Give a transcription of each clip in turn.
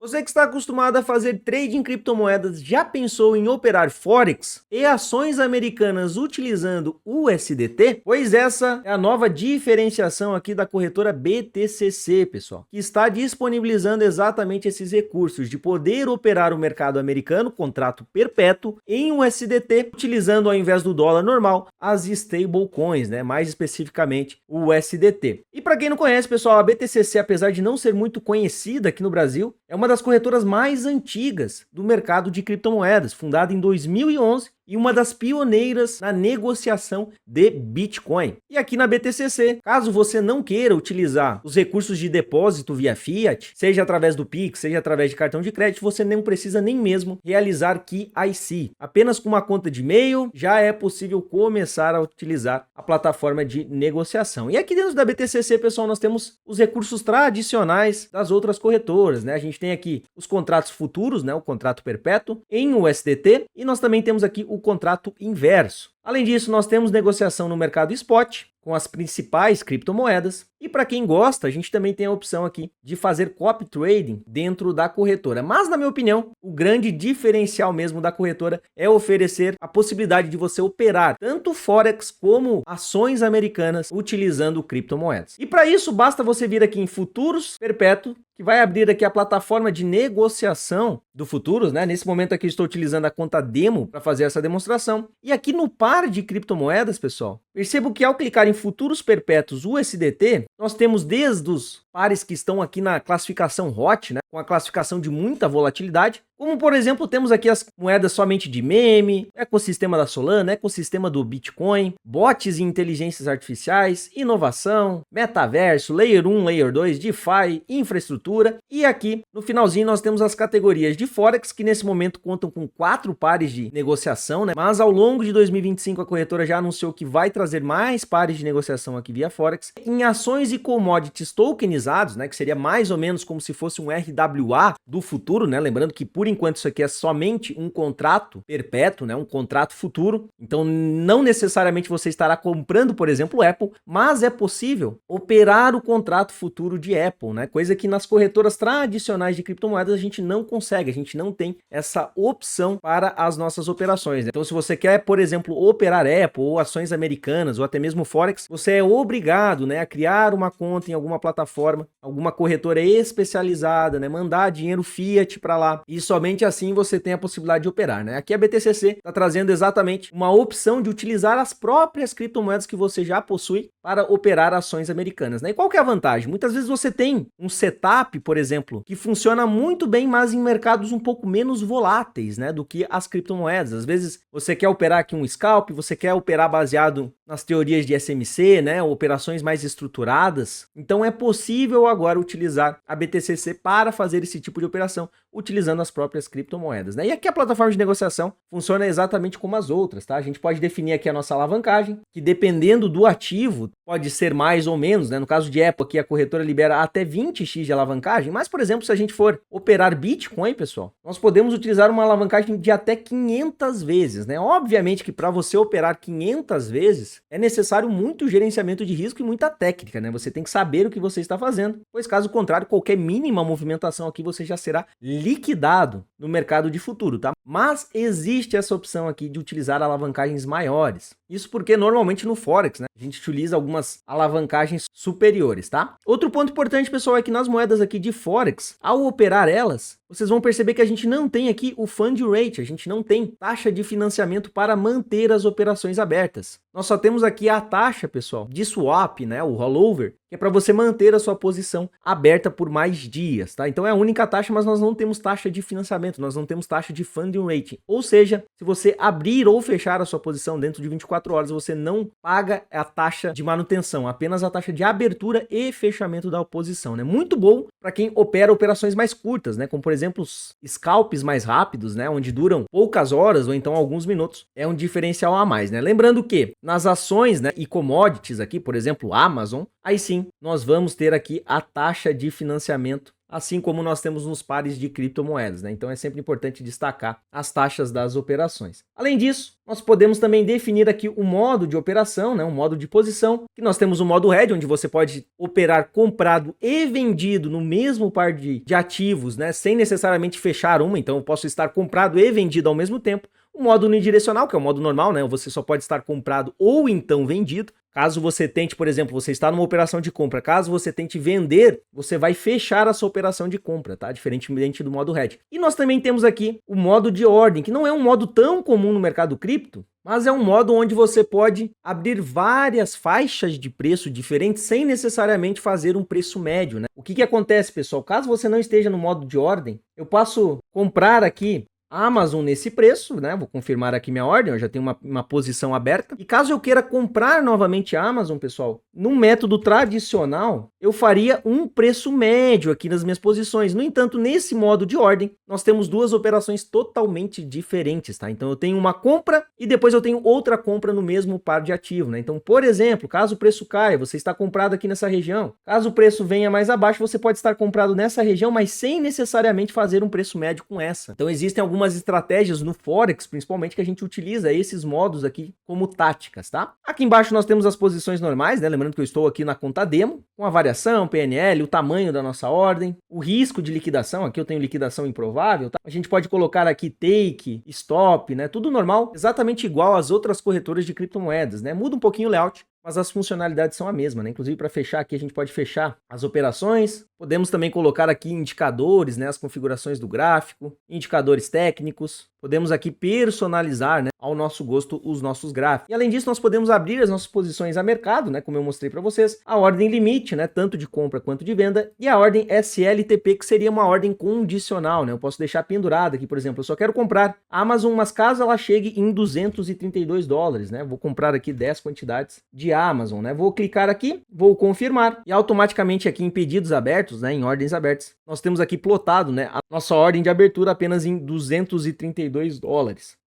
Você que está acostumado a fazer trade em criptomoedas, já pensou em operar Forex e ações americanas utilizando o USDT? Pois essa é a nova diferenciação aqui da corretora BTCC, pessoal, que está disponibilizando exatamente esses recursos de poder operar o mercado americano, contrato perpétuo, em USDT, utilizando ao invés do dólar normal, as stablecoins, né? Mais especificamente o USDT. E para quem não conhece, pessoal, a BTCC, apesar de não ser muito conhecida aqui no Brasil, é uma das corretoras mais antigas do mercado de criptomoedas, fundada em 2011 e uma das pioneiras na negociação de Bitcoin. E aqui na BTCC, caso você não queira utilizar os recursos de depósito via Fiat, seja através do Pix, seja através de cartão de crédito, você não precisa nem mesmo realizar KYC. Apenas com uma conta de e-mail já é possível começar a utilizar a plataforma de negociação. E aqui dentro da BTCC, pessoal, nós temos os recursos tradicionais das outras corretoras, né? A gente tem aqui os contratos futuros, né? O contrato perpétuo em USDT, e nós também temos aqui o contrato inverso. Além disso, nós temos negociação no mercado spot com as principais criptomoedas. E para quem gosta, a gente também tem a opção aqui de fazer copy trading dentro da corretora. Mas, na minha opinião, o grande diferencial mesmo da corretora é oferecer a possibilidade de você operar tanto Forex como ações americanas utilizando criptomoedas. E para isso, basta você vir aqui em Futuros Perpétuo, que vai abrir aqui a plataforma de negociação do Futuros, né? Nesse momento aqui estou utilizando a conta demo para fazer essa demonstração. E aqui no par de criptomoedas, pessoal, percebo que ao clicar em Futuros Perpétuos USDT, nós temos desde os pares que estão aqui na classificação HOT, né? Com a classificação de muita volatilidade, como por exemplo temos aqui as moedas somente de meme, ecossistema da Solana, ecossistema do Bitcoin, bots e inteligências artificiais, inovação, metaverso, Layer 1, Layer 2, DeFi, infraestrutura. E aqui no finalzinho nós temos as categorias de Forex, que nesse momento contam com 4 pares de negociação, né? Mas ao longo de 2025 a corretora já anunciou que vai trazer mais pares de negociação aqui via Forex. Em ações e commodities tokenizados, né? Que seria mais ou menos como se fosse um RWA do futuro, né? Lembrando que por enquanto isso aqui é somente um contrato perpétuo, né? Um contrato futuro. Então não necessariamente você estará comprando, por exemplo, Apple, mas é possível operar o contrato futuro de Apple, né? Coisa que nas corretoras tradicionais de criptomoedas a gente não consegue, a gente não tem essa opção para as nossas operações, né? Então se você quer, por exemplo, operar Apple ou ações americanas ou até mesmo Forex, você é obrigado, né, a criar uma conta em alguma plataforma, alguma corretora especializada, né? Mandar dinheiro Fiat para lá e somente assim você tem a possibilidade de operar, né? Aqui a BTCC está trazendo exatamente uma opção de utilizar as próprias criptomoedas que você já possui para operar ações americanas, né? E qual que é a vantagem? Muitas vezes você tem um setup, por exemplo, que funciona muito bem, mas em mercados um pouco menos voláteis, né, do que as criptomoedas. Às vezes você quer operar aqui um scalp, você quer operar baseado nas teorias de SMC, né, operações mais estruturadas. Então é possível agora utilizar a BTCC para fazer esse tipo de operação, utilizando as próprias criptomoedas, né? E aqui a plataforma de negociação funciona exatamente como as outras, tá? A gente pode definir aqui a nossa alavancagem, que dependendo do ativo, pode ser mais ou menos, né? No caso de Apple, aqui a corretora libera até 20x de alavancagem, mas, por exemplo, se a gente for operar Bitcoin, pessoal, nós podemos utilizar uma alavancagem de até 500 vezes, né? Obviamente que para você operar 500 vezes, é necessário muito gerenciamento de risco e muita técnica, né? Você tem que saber o que você está fazendo, pois caso contrário, qualquer mínima movimentação aqui você já será liquidado no mercado de futuro, tá? Mas existe essa opção aqui de utilizar alavancagens maiores. Isso porque normalmente no Forex, né, a gente utiliza algumas alavancagens superiores, tá? Outro ponto importante, pessoal, é que nas moedas aqui de Forex, ao operar elas, vocês vão perceber que a gente não tem aqui o fund rate, a gente não tem taxa de financiamento para manter as operações abertas. Nós só temos aqui a taxa, pessoal, de swap, né, o rollover, que é para você manter a sua posição aberta por mais dias, tá? Então é a única taxa, mas nós não temos taxa de financiamento, nós não temos taxa de funding rate. Ou seja, se você abrir ou fechar a sua posição dentro de 24 horas, você não paga a taxa de manutenção, apenas a taxa de abertura e fechamento da posição, né? Muito bom para quem opera operações mais curtas, né? Como por exemplo, os scalps mais rápidos, né? Onde duram poucas horas ou então alguns minutos, é um diferencial a mais, né? Lembrando que nas ações, né, e commodities aqui, por exemplo, Amazon, aí sim nós vamos ter aqui a taxa de financiamento assim como nós temos nos pares de criptomoedas, né? Então é sempre importante destacar as taxas das operações. Além disso, nós podemos também definir aqui o modo de operação, né? O modo de posição, que nós temos o modo hedge, onde você pode operar comprado e vendido no mesmo par de ativos, né? Sem necessariamente fechar uma, então eu posso estar comprado e vendido ao mesmo tempo. O modo unidirecional, que é o modo normal, né? Você só pode estar comprado ou então vendido. Caso você tente, por exemplo, você está numa operação de compra, caso você tente vender, você vai fechar a sua operação de compra, tá? Diferentemente do modo hedge. E nós também temos aqui o modo de ordem, que não é um modo tão comum no mercado cripto, mas é um modo onde você pode abrir várias faixas de preço diferentes sem necessariamente fazer um preço médio, né? O que acontece, pessoal? Caso você não esteja no modo de ordem, eu posso comprar aqui a Amazon nesse preço, né? Vou confirmar aqui minha ordem, eu já tenho uma posição aberta. E caso eu queira comprar novamente a Amazon, pessoal, num método tradicional, eu faria um preço médio aqui nas minhas posições. No entanto, nesse modo de ordem, nós temos duas operações totalmente diferentes, tá? Então eu tenho uma compra e depois eu tenho outra compra no mesmo par de ativo, né? Então, por exemplo, caso o preço caia, você está comprado aqui nessa região. Caso o preço venha mais abaixo, você pode estar comprado nessa região, mas sem necessariamente fazer um preço médio com essa. Então existem algumas estratégias no Forex, principalmente, que a gente utiliza esses modos aqui como táticas, tá? Aqui embaixo nós temos as posições normais, né? Lembrando que eu estou aqui na conta demo, com a variação, PNL, o tamanho da nossa ordem, o risco de liquidação, aqui eu tenho liquidação improvável, tá? A gente pode colocar aqui take, stop, né? Tudo normal, exatamente igual às outras corretoras de criptomoedas, né? Muda um pouquinho o layout, mas as funcionalidades são a mesma, né? Inclusive, para fechar aqui, a gente pode fechar as operações. Podemos também colocar aqui indicadores, né? As configurações do gráfico, indicadores técnicos. Podemos aqui personalizar, né, ao nosso gosto os nossos gráficos. E além disso, nós podemos abrir as nossas posições a mercado, né, como eu mostrei para vocês, a ordem limite, né, tanto de compra quanto de venda, e a ordem SLTP, que seria uma ordem condicional, né? Eu posso deixar pendurada aqui, por exemplo, eu só quero comprar a Amazon, mas caso ela chegue em $232, né? Vou comprar aqui 10 quantidades de Amazon, né? Vou clicar aqui, vou confirmar e automaticamente aqui em pedidos abertos, né, em ordens abertas, nós temos aqui plotado, né, a nossa ordem de abertura apenas em $232.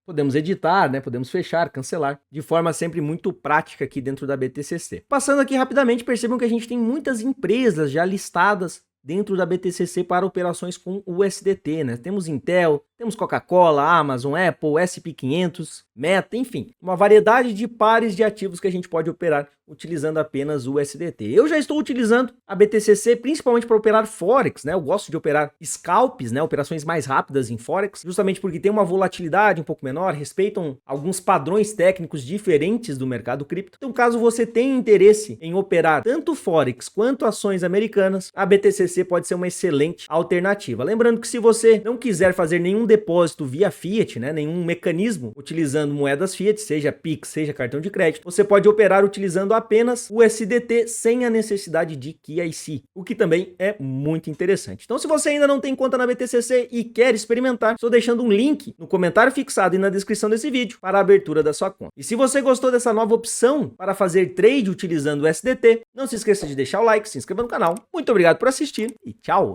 Podemos editar, né? Podemos fechar, cancelar, de forma sempre muito prática aqui dentro da BTCC. Passando aqui rapidamente, percebam que a gente tem muitas empresas já listadas dentro da BTCC para operações com USDT, né? Temos Intel, temos Coca-Cola, Amazon, Apple, SP500, Meta, enfim, uma variedade de pares de ativos que a gente pode operar utilizando apenas o USDT. Eu já estou utilizando a BTCC principalmente para operar Forex, né? Eu gosto de operar scalps, né? Operações mais rápidas em Forex, justamente porque tem uma volatilidade um pouco menor, respeitam alguns padrões técnicos diferentes do mercado cripto. Então, caso você tenha interesse em operar tanto Forex quanto ações americanas, a BTCC pode ser uma excelente alternativa. Lembrando que se você não quiser fazer nenhum depósito via Fiat, né? Nenhum mecanismo utilizando moedas Fiat, seja Pix, seja cartão de crédito, você pode operar utilizando apenas o USDT sem a necessidade de KYC, o que também é muito interessante. Então, se você ainda não tem conta na BTCC e quer experimentar, estou deixando um link no comentário fixado e na descrição desse vídeo para a abertura da sua conta. E se você gostou dessa nova opção para fazer trade utilizando o USDT, não se esqueça de deixar o like, se inscreva no canal. Muito obrigado por assistir e tchau!